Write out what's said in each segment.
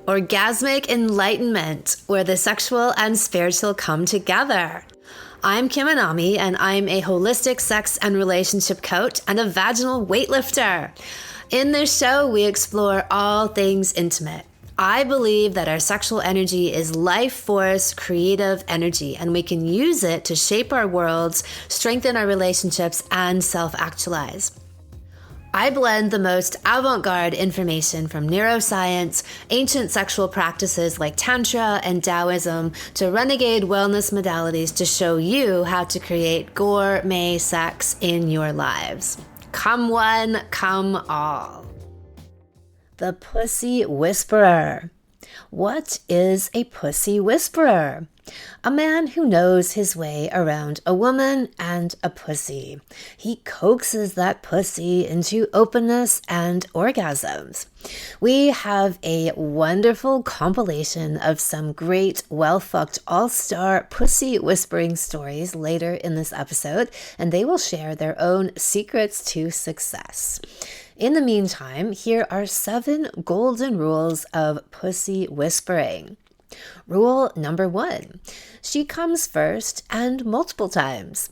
Orgasmic enlightenment, where the sexual and spiritual come together. I'm Kim Anami, and I'm a holistic sex and relationship coach and a vaginal weightlifter. In this show, we explore all things intimate. I believe that our sexual energy is life force, creative energy, and we can use it to shape our worlds, strengthen our relationships, and self-actualize. I blend the most avant-garde information from neuroscience, ancient sexual practices like Tantra and Taoism, to renegade wellness modalities to show you how to create gourmet sex in your lives. Come one, come all. The Pussy Whisperer. What is a pussy whisperer? A man who knows his way around a woman and a pussy. He coaxes that pussy into openness and orgasms. We have a wonderful compilation of some great, well-fucked, all-star pussy whispering stories later in this episode, and they will share their own secrets to success. In the meantime, here are 7 golden rules of pussy whispering. Rule number 1, she comes first and multiple times.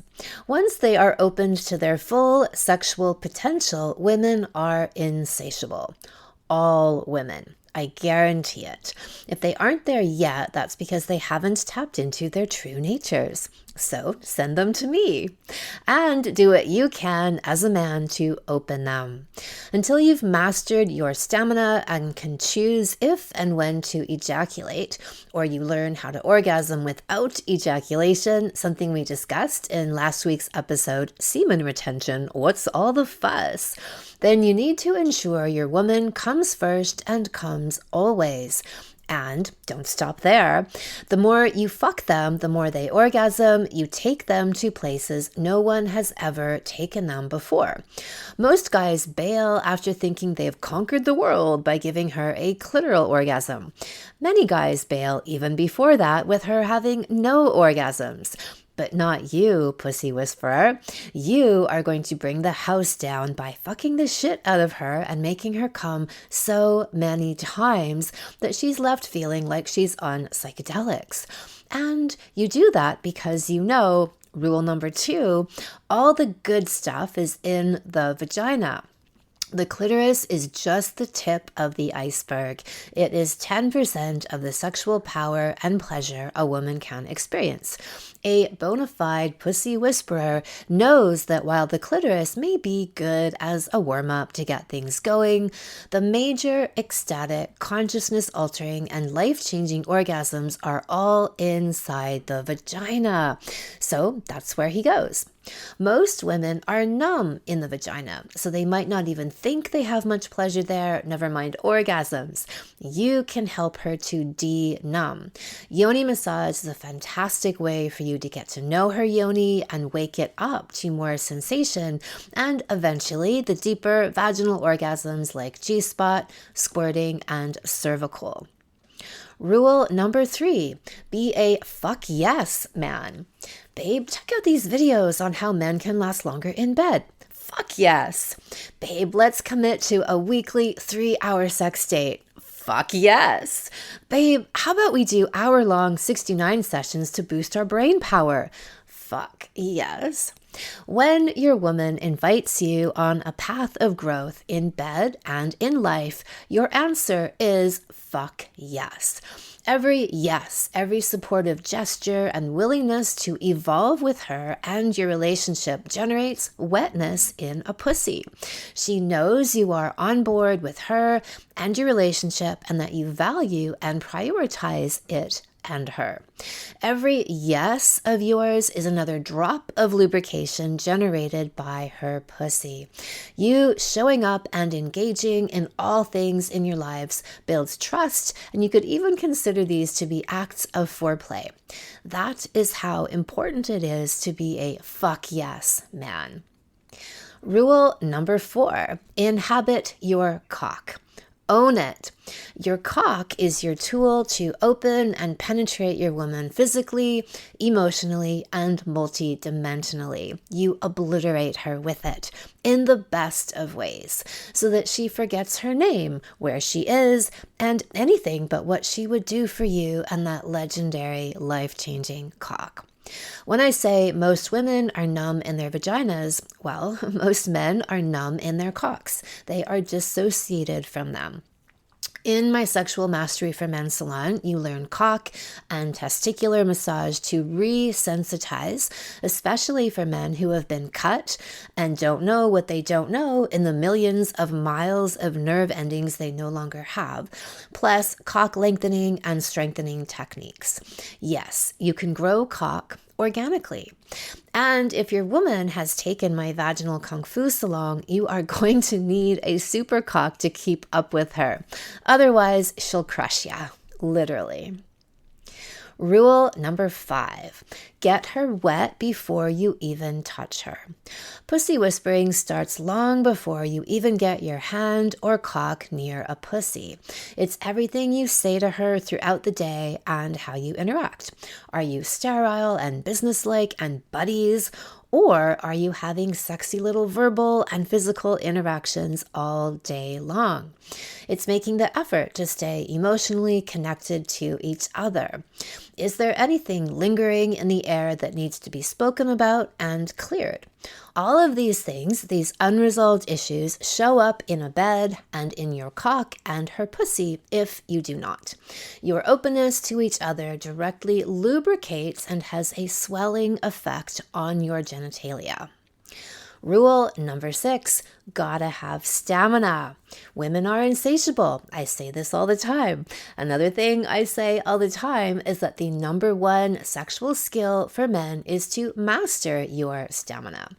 Once they are opened to their full sexual potential, women are insatiable. All women. I guarantee it. If they aren't there yet, that's because they haven't tapped into their true natures. So send them to me. And do what you can as a man to open them. Until you've mastered your stamina and can choose if and when to ejaculate, or you learn how to orgasm without ejaculation, something we discussed in last week's episode, Semen Retention, What's All the Fuss? Then you need to ensure your woman comes first and comes always. And don't stop there. The more you fuck them, the more they orgasm. You take them to places no one has ever taken them before. Most guys bail after thinking they've conquered the world by giving her a clitoral orgasm. Many guys bail even before that with her having no orgasms. But not you, pussy whisperer. You are going to bring the house down by fucking the shit out of her and making her come so many times that she's left feeling like she's on psychedelics. And you do that because you know, rule number 2, all the good stuff is in the vagina. The clitoris is just the tip of the iceberg. It is 10% of the sexual power and pleasure a woman can experience. A bona fide pussy whisperer knows that while the clitoris may be good as a warm-up to get things going, the major ecstatic, consciousness-altering, and life-changing orgasms are all inside the vagina. So that's where he goes. Most women are numb in the vagina, so they might not even think they have much pleasure there, never mind orgasms. You can help her to de-numb. Yoni massage is a fantastic way for you to get to know her yoni and wake it up to more sensation, and eventually the deeper vaginal orgasms like G-spot, squirting, and cervical. Rule number 3, be a fuck yes man. Babe, check out these videos on how men can last longer in bed. Fuck yes. Babe, let's commit to a weekly 3-hour sex date. Fuck yes. Babe, how about we do hour-long 69 sessions to boost our brain power? Fuck yes. When your woman invites you on a path of growth in bed and in life, your answer is fuck yes. Every yes, every supportive gesture and willingness to evolve with her and your relationship generates wetness in a pussy. She knows you are on board with her and your relationship and that you value and prioritize it and her. Every yes of yours is another drop of lubrication generated by her pussy. You showing up and engaging in all things in your lives builds trust, and you could even consider these to be acts of foreplay. That is how important it is to be a fuck yes man. Rule number 4, inhabit your cock. Own it. Your cock is your tool to open and penetrate your woman physically, emotionally, and multidimensionally. You obliterate her with it in the best of ways so that she forgets her name, where she is, and anything but what she would do for you and that legendary life-changing cock. When I say most women are numb in their vaginas, well, most men are numb in their cocks. They are dissociated from them. In my Sexual Mastery for Men salon, you learn cock and testicular massage to resensitize, especially for men who have been cut and don't know what they don't know in the millions of miles of nerve endings they no longer have, plus cock lengthening and strengthening techniques. Yes, you can grow cock organically. And if your woman has taken my vaginal kung fu salon, you are going to need a super cock to keep up with her. Otherwise, she'll crush ya, literally. Rule number 5, get her wet before you even touch her. Pussy whispering starts long before you even get your hand or cock near a pussy. It's everything you say to her throughout the day and how you interact. Are you sterile and businesslike and buddies? Or are you having sexy little verbal and physical interactions all day long? It's making the effort to stay emotionally connected to each other. Is there anything lingering in the air that needs to be spoken about and cleared? All of these things, these unresolved issues, show up in a bed and in your cock and her pussy if you do not. Your openness to each other directly lubricates and has a swelling effect on your genitalia. Rule number 6, gotta have stamina. Women are insatiable. I say this all the time. Another thing I say all the time is that the number 1 sexual skill for men is to master your stamina.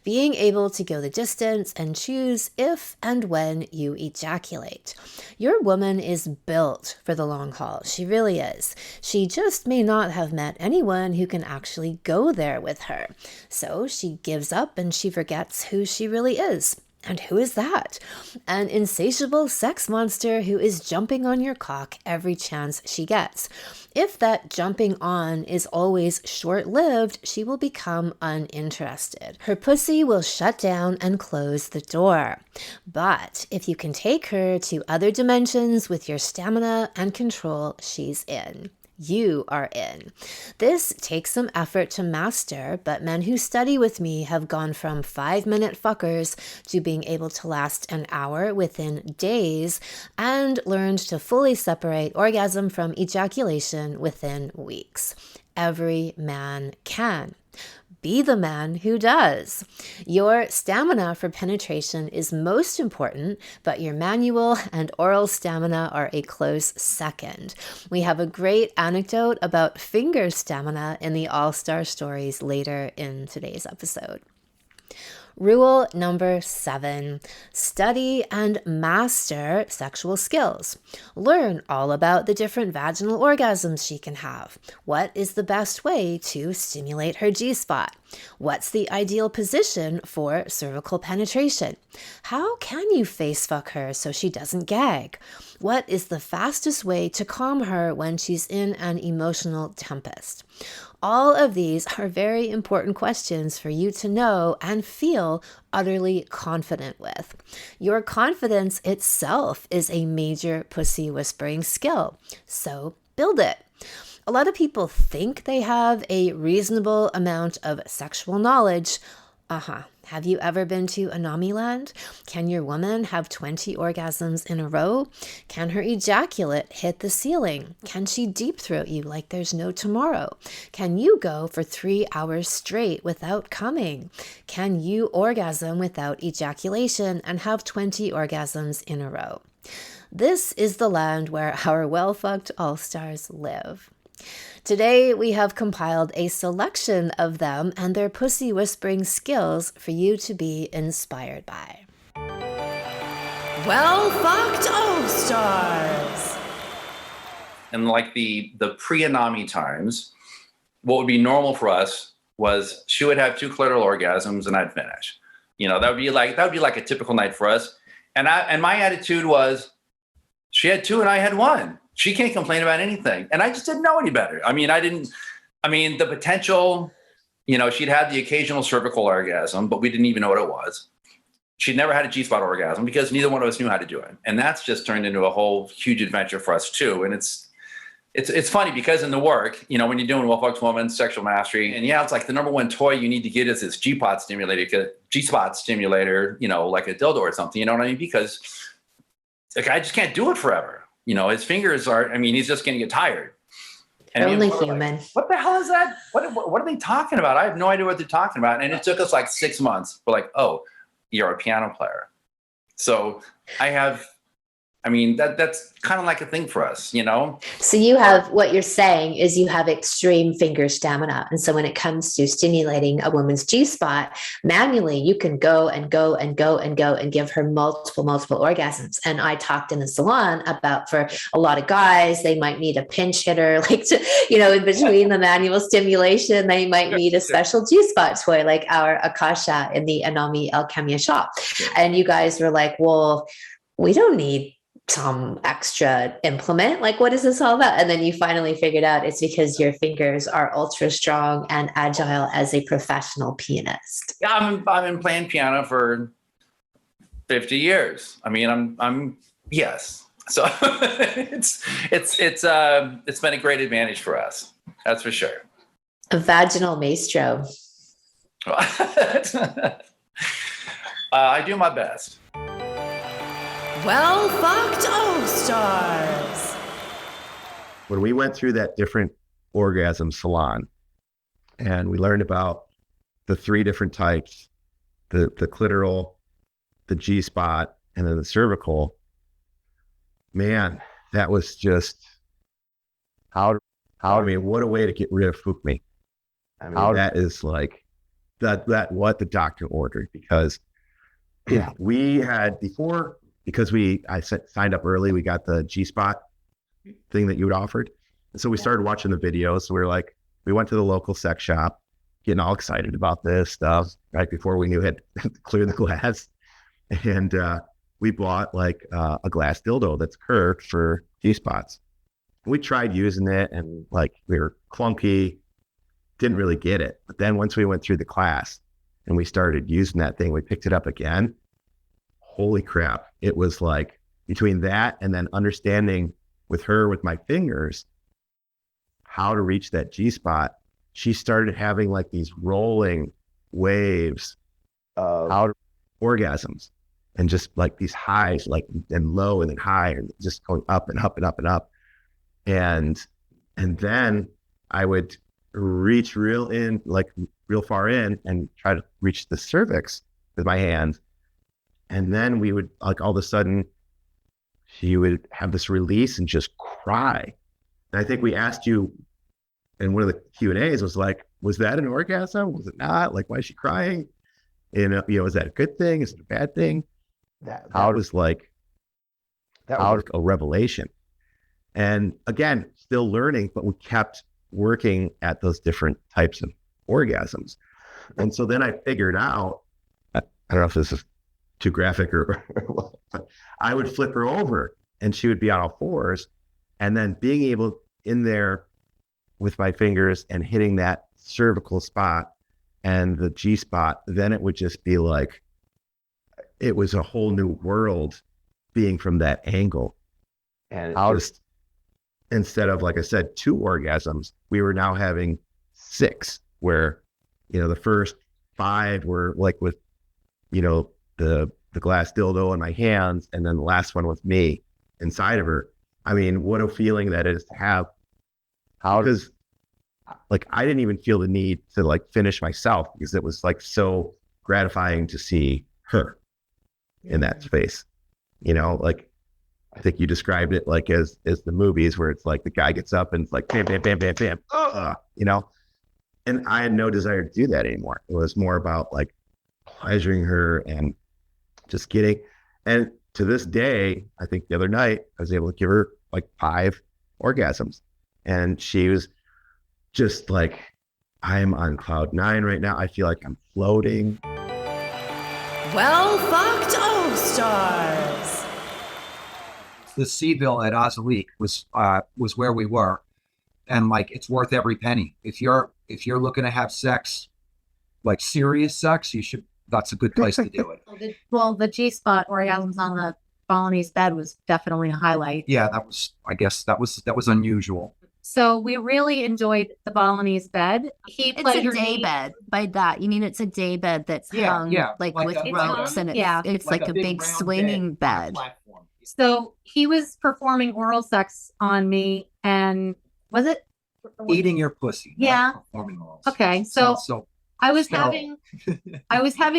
Being able to go the distance and choose if and when you ejaculate. Your woman is built for the long haul. She really is. She just may not have met anyone who can actually go there with her. So she gives up and she forgets who she really is. And who is that? An insatiable sex monster who is jumping on your cock every chance she gets. If that jumping on is always short-lived, she will become uninterested. Her pussy will shut down and close the door. But if you can take her to other dimensions with your stamina and control, she's in. You are in. This takes some effort to master, but men who study with me have gone from 5-minute fuckers to being able to last an hour within days and learned to fully separate orgasm from ejaculation within weeks. Every man can. Be the man who does. Your stamina for penetration is most important, but your manual and oral stamina are a close second. We have a great anecdote about finger stamina in the All-Star Stories later in today's episode. Rule number 7, study and master sexual skills. Learn all about the different vaginal orgasms she can have. What is the best way to stimulate her G-spot? What's the ideal position for cervical penetration? How can you face fuck her so she doesn't gag? What is the fastest way to calm her when she's in an emotional tempest? All of these are very important questions for you to know and feel utterly confident with. Your confidence itself is a major pussy whispering skill, so build it. A lot of people think they have a reasonable amount of sexual knowledge. Have you ever been to Anami Land? Can your woman have 20 orgasms in a row? Can her ejaculate hit the ceiling? Can she deep throat you like there's no tomorrow? Can you go for 3 hours straight without coming? Can you orgasm without ejaculation and have 20 orgasms in a row? This is the land where our well-fucked all-stars live. Today, we have compiled a selection of them and their pussy whispering skills for you to be inspired by. Well-fucked all-stars! In like the pre-Anami times, what would be normal for us was she would have 2 clitoral orgasms and I'd finish. You know, that would be like a typical night for us. And my attitude was, She had 2 and I had 1. She can't complain about anything. And I just didn't know any better. The potential, she'd had the occasional cervical orgasm, but we didn't even know what it was. She'd never had a G-spot orgasm because neither one of us knew how to do it. And that's just turned into a whole huge adventure for us too. And it's funny because in the work, when you're doing well-fucked woman, sexual mastery, and it's like the number one toy you need to get is this G-spot stimulator, like a dildo or something, you know what I mean? Because the guy just can't do it forever. His fingers he's just going to get tired. And only human. Like, what the hell is that? What are they talking about? I have no idea what they're talking about. And it took us like 6 months. We're like, oh, you're a piano player. So that's kind of like a thing for us, So you have, what you're saying is you have extreme finger stamina. And so when it comes to stimulating a woman's G-spot, manually, you can go and go and go and go and give her multiple orgasms. And I talked in the salon about, for a lot of guys, they might need a pinch hitter, in between the manual stimulation, they might need a special G-spot toy, like our Akasha in the Anami Alchemia shop. And you guys were like, well, we don't need some extra implement. Like, what is this all about? And then you finally figured out it's because your fingers are ultra strong and agile as a professional pianist. Yeah, I've been playing piano for 50 years. Yes. So it's been a great advantage for us. That's for sure. A vaginal maestro. I do my best. Well fucked all-stars. When we went through that different orgasm salon and we learned about the 3 different types, the clitoral, the G-spot, and then the cervical, man, that was just what a way to get rid of fuck me. That is like that what the doctor ordered, because we had before, because I signed up early, we got the G-spot thing that you had offered. And so we started watching the videos. So we went to the local sex shop, getting all excited about this stuff right before we knew it had cleared the glass. And we bought like a glass dildo that's curved for G-spots. We tried using it and like we were clunky, didn't really get it. But then once we went through the class and we started using that thing, we picked it up again. Holy crap. It was like between that and then understanding with my fingers, how to reach that G-spot. She started having like these rolling waves of orgasms and just like these highs, like and low and then high and just going up and up and up and up. And then I would reach real far in and try to reach the cervix with my hand. And then we would, like, all of a sudden, she would have this release and just cry. And I think we asked you in one of the Q&As was like, was that an orgasm? Was it not? Like, why is she crying? And, is that a good thing? Is it a bad thing? That was a revelation. And again, still learning, but we kept working at those different types of orgasms. And so then I figured out, I don't know if this is too graphic or but I would flip her over and she would be on all fours, and then being able in there with my fingers and hitting that cervical spot and the G spot, then it would just be like, it was a whole new world being from that angle. And instead of, like I said, 2 orgasms, we were now having 6, where, the first 5 were like with, the glass dildo in my hands, and then the last one with me inside of her. I mean, what a feeling that is to have. Because like I didn't even feel the need to like finish myself, because it was like so gratifying to see her in that space. Like I think you described it like as the movies where it's like the guy gets up and it's like bam, bam, bam, bam, bam, and I had no desire to do that anymore. It was more about like pleasuring her and just getting, and to this day, I think the other night I was able to give her like 5 orgasms, and she was just like, I'm on cloud 9 right now. I feel like I'm floating. Well fucked all-stars. the Seville at Ozalique was where we were, and like it's worth every penny. If you're looking to have sex, like serious sex, that's a good place to do it. Well, the G-spot orgasms on the Balinese bed was definitely a highlight. Yeah, that was unusual. So we really enjoyed the Balinese bed. It's a day bed. By that, you mean it's a day bed that's hung like with ropes, and it's like a big swinging bed. So he was performing oral sex on me, and was it eating your pussy? Yeah. Performing oral. Okay, so I was having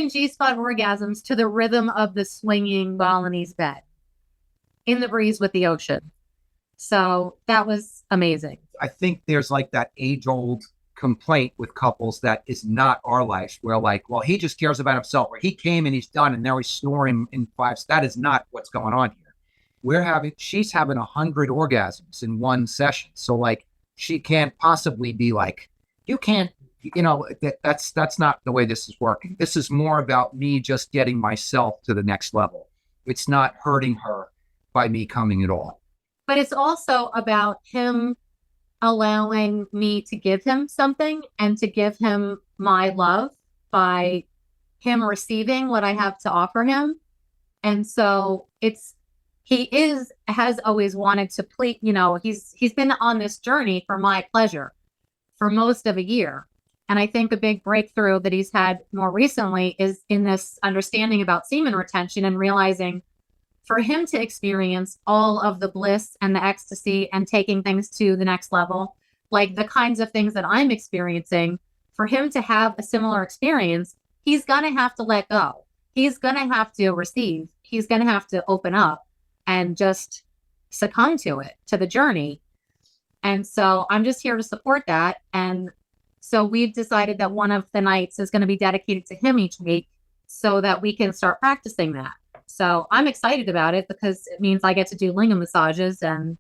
G-spot orgasms to the rhythm of the swinging Balinese bed in the breeze with the ocean. So that was amazing. I think there's like that age-old complaint with couples that is not our life, where like, well, he just cares about himself, or he came and he's done, and now he's snoring in 5. That is not what's going on here. She's having 100 orgasms in one session. So like, she can't possibly be like, you can't, that's not the way this is working. This is more about me just getting myself to the next level. It's not hurting her by me coming at all. But it's also about him allowing me to give him something and to give him my love by him receiving what I have to offer him. And so he has always wanted to please, he's been on this journey for my pleasure for most of a year. And I think the big breakthrough that he's had more recently is in this understanding about semen retention and realizing for him to experience all of the bliss and the ecstasy and taking things to the next level, like the kinds of things that I'm experiencing, for him to have a similar experience, he's going to have to let go. He's going to have to receive. He's going to have to open up and just succumb to it, to the journey. And so I'm just here to support that. And so we've decided that one of the nights is going to be dedicated to him each week so that we can start practicing that. So I'm excited about it because it means I get to do lingam massages and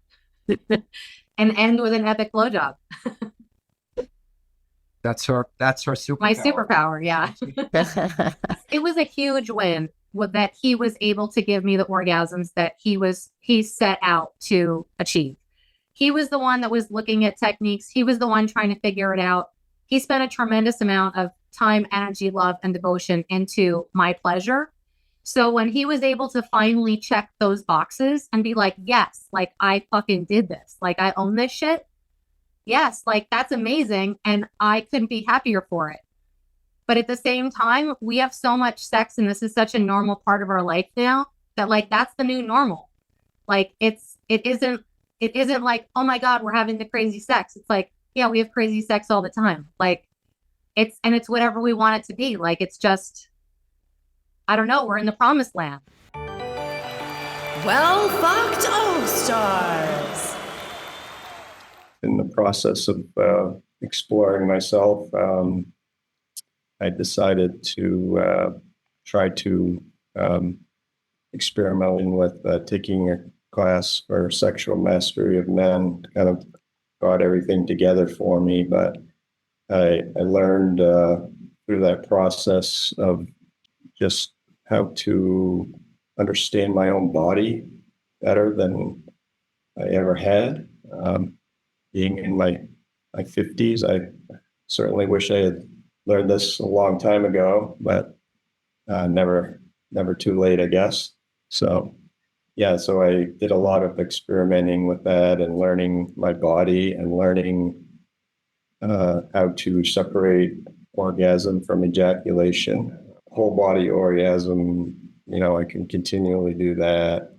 end with an epic blowjob. That's her superpower. My superpower, yeah. It was a huge win that he was able to give me the orgasms that he set out to achieve. He was the one that was looking at techniques. He was the one trying to figure it out. He spent a tremendous amount of time, energy, love, and devotion into my pleasure. So when he was able to finally check those boxes and be like, yes, like I fucking did this, like I own this shit. Yes, like that's amazing. And I couldn't be happier for it. But at the same time, we have so much sex and this is such a normal part of our life now that like, that's the new normal. Like it isn't like, oh my God, we're having the crazy sex. It's like, yeah, we have crazy sex all the time. Like it's whatever we want it to be. Like, it's just, I don't know, we're in the promised land. Well fucked all-stars. In the process of exploring myself, I decided to try to experimenting with taking a class for sexual mastery of men. Kind of got everything together for me, but I learned through that process of just how to understand my own body better than I ever had. Being in my 50s, I certainly wish I had learned this a long time ago, but never too late, I guess. So I did a lot of experimenting with that and learning my body and learning how to separate orgasm from ejaculation. Whole body orgasm, I can continually do that.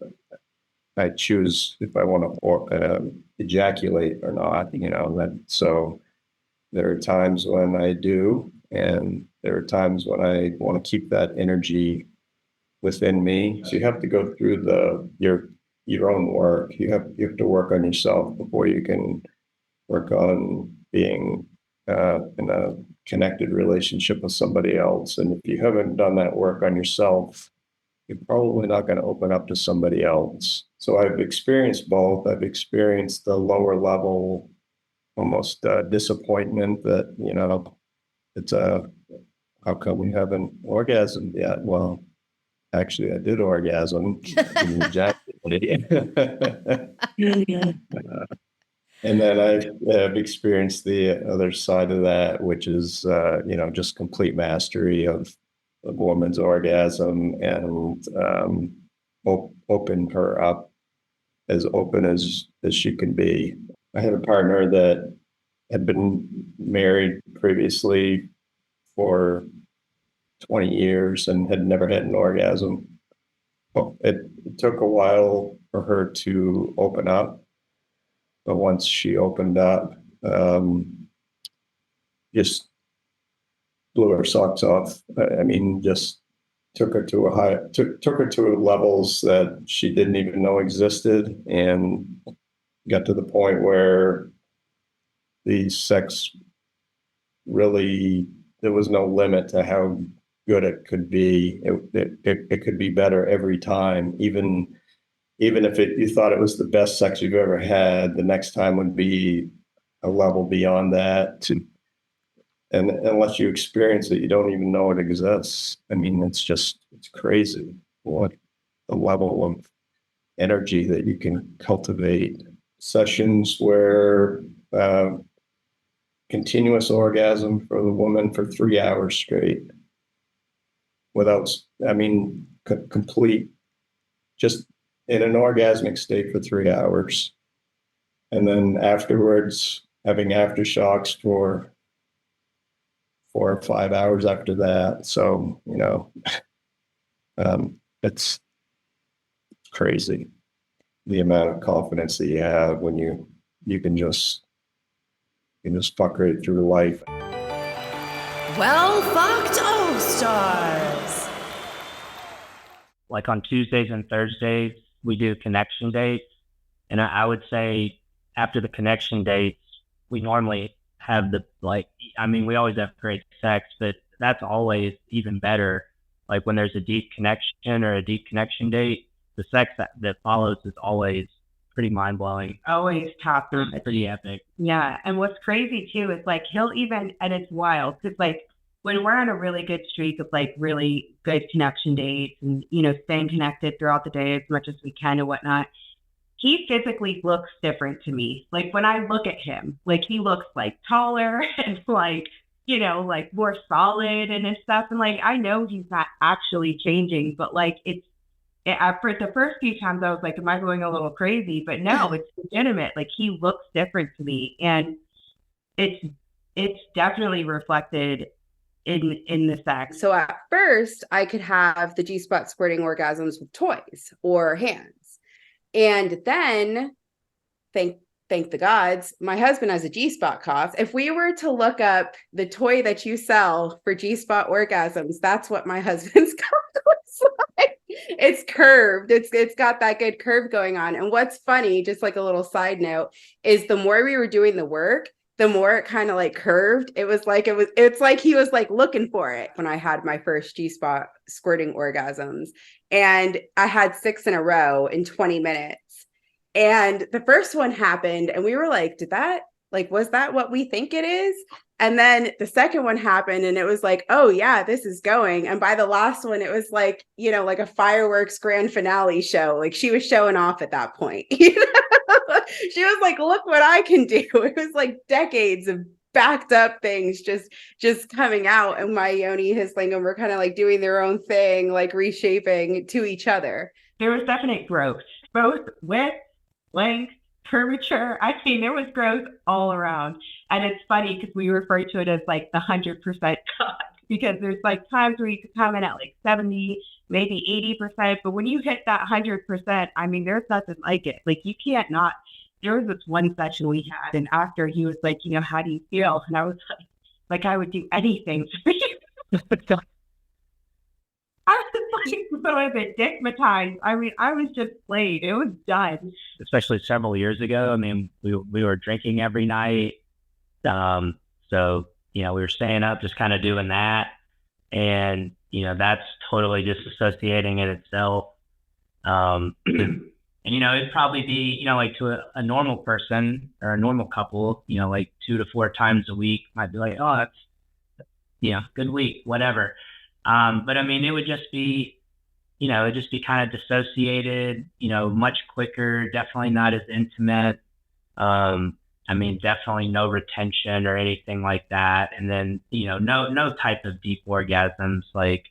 I choose if I want to ejaculate or not, so there are times when I do, and there are times when I want to keep that energy within me. So you have to go through your own work. You have to work on yourself before you can work on being in a connected relationship with somebody else. And if you haven't done that work on yourself, you're probably not going to open up to somebody else. So I've experienced both. I've experienced the lower level, almost disappointment that, it's how come we haven't orgasmed yet? Well, actually, I did orgasm. I didn't ejaculate. And then I've experienced the other side of that, which is, just complete mastery of a woman's orgasm and open her up as open as she can be. I had a partner that had been married previously for 20 years and had never had an orgasm. Well, it took a while for her to open up, but once she opened up, just blew her socks off. I mean, just took her to took her to levels that she didn't even know existed, and got to the point where the sex really, there was no limit to how good it could be. It could be better every time, even if you thought it was the best sex you've ever had, the next time would be a level beyond that. And unless you experience it, you don't even know it exists. I mean, it's crazy what the level of energy that you can cultivate. Sessions where continuous orgasm for the woman for 3 hours straight without, complete, just in an orgasmic state for 3 hours. And then afterwards, having aftershocks for 4 or 5 hours after that. So, it's crazy the amount of confidence that you have when you can just fuck right through life. Well fucked All Stars. Like on Tuesdays and Thursdays, we do connection dates. And I would say after the connection dates, we normally have we always have great sex, but that's always even better. Like when there's a deep connection or a deep connection date, the sex that follows is always pretty mind-blowing. Always top. It's pretty epic. Yeah. And what's crazy too is like he'll even, and it's wild because like when we're on a really good streak of like really good connection dates and, staying connected throughout the day as much as we can and whatnot, he physically looks different to me. Like when I look at him, like he looks like taller and like, like more solid and stuff. And like, I know he's not actually changing, but like for the first few times I was like, am I going a little crazy? But no, it's legitimate. Like he looks different to me. And it's definitely reflected in the sex. So at first I could have the G-spot squirting orgasms with toys or hands. And then thank the gods, my husband has a G-spot cough. If we were to look up the toy that you sell for G-spot orgasms, that's what my husband's cough looks like. It's curved. It's got that good curve going on. And what's funny, just like a little side note, is the more we were doing the work, the more it kind of like curved. It's like he was like looking for it when I had my first G-spot squirting orgasms. And I had 6 in a row in 20 minutes. And the first one happened and we were like, was that what we think it is? And then the second one happened and it was like, oh yeah, this is going. And by the last one, it was like, like a fireworks grand finale show. Like she was showing off at that point. She was like, look what I can do. It was like decades of backed up things just coming out. And my yoni, his lingam were kind of like doing their own thing, like reshaping to each other. There was definite growth, both width, length, curvature. I mean, there was growth all around. And it's funny because we refer to it as like the 100% cut, because there's like times where you could come in at like 70, maybe 80%. But when you hit that 100%, I mean, there's nothing like it. Like you can't not. There was this one session we had, and after he was like, how do you feel? And I was like I would do anything for you. I was like so a bit dickmatized. I mean, I was just played. It was done. Especially several years ago. I mean, we were drinking every night. So, we were staying up, just kind of doing that. And, that's totally disassociating in itself. And, it'd probably be, like to a normal person or a normal couple, like 2 to 4 times a week might be like, oh, that's, good week, whatever. But I mean, it would just be it'd just be kind of dissociated, much quicker, definitely not as intimate. Definitely no retention or anything like that. And then, no type of deep orgasms like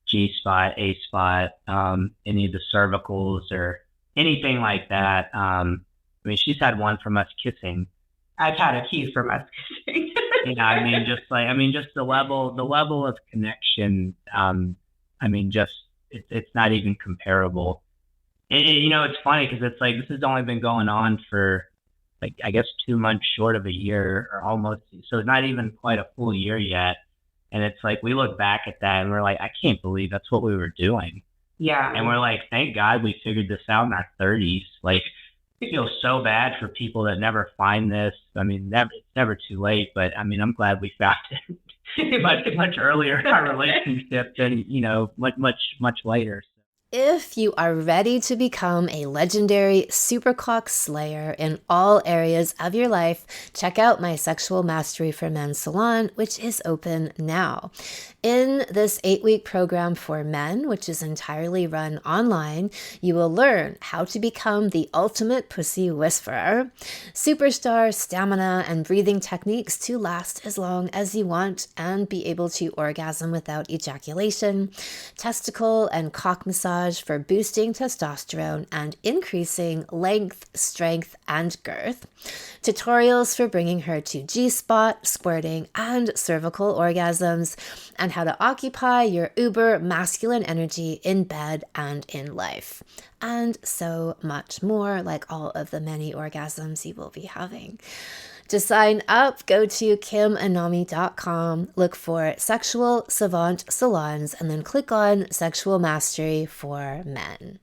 G spot, A spot, any of the cervicals or anything like that. She's had one from us kissing. I've had a few from us kissing. Just the level of connection. It's not even comparable. It's funny because it's like, this has only been going on for I guess 2 months short of a year or almost. So not even quite a full year yet. And it's like, we look back at that and we're like, I can't believe that's what we were doing. Yeah. And we're like, thank God we figured this out in our 30s. Like, I feel so bad for people that never find this. It's never too late, but I'm glad we found it much earlier in our relationship than, much later. If you are ready to become a legendary superclock slayer in all areas of your life, check out my Sexual Mastery for Men salon, which is open now. In this 8-week program for men, which is entirely run online, you will learn how to become the ultimate pussy whisperer, superstar stamina and breathing techniques to last as long as you want and be able to orgasm without ejaculation, testicle and cock massage for boosting testosterone and increasing length, strength, and girth, tutorials for bringing her to G-spot, squirting, and cervical orgasms, and how to occupy your uber masculine energy in bed and in life, and so much more, like all of the many orgasms you will be having. To sign up, go to kimanami.com, look for Sexual Savant Salons, and then click on Sexual Mastery for Men.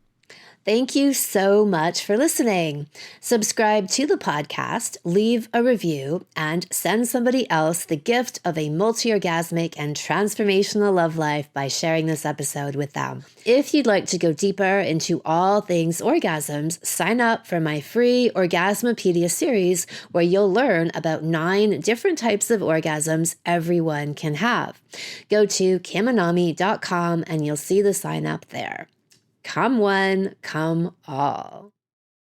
Thank you so much for listening. Subscribe to the podcast, leave a review, and send somebody else the gift of a multi-orgasmic and transformational love life by sharing this episode with them. If you'd like to go deeper into all things orgasms, sign up for my free Orgasmopedia series, where you'll learn about 9 different types of orgasms everyone can have. Go to kimanami.com and you'll see the sign up there. Come one, come all.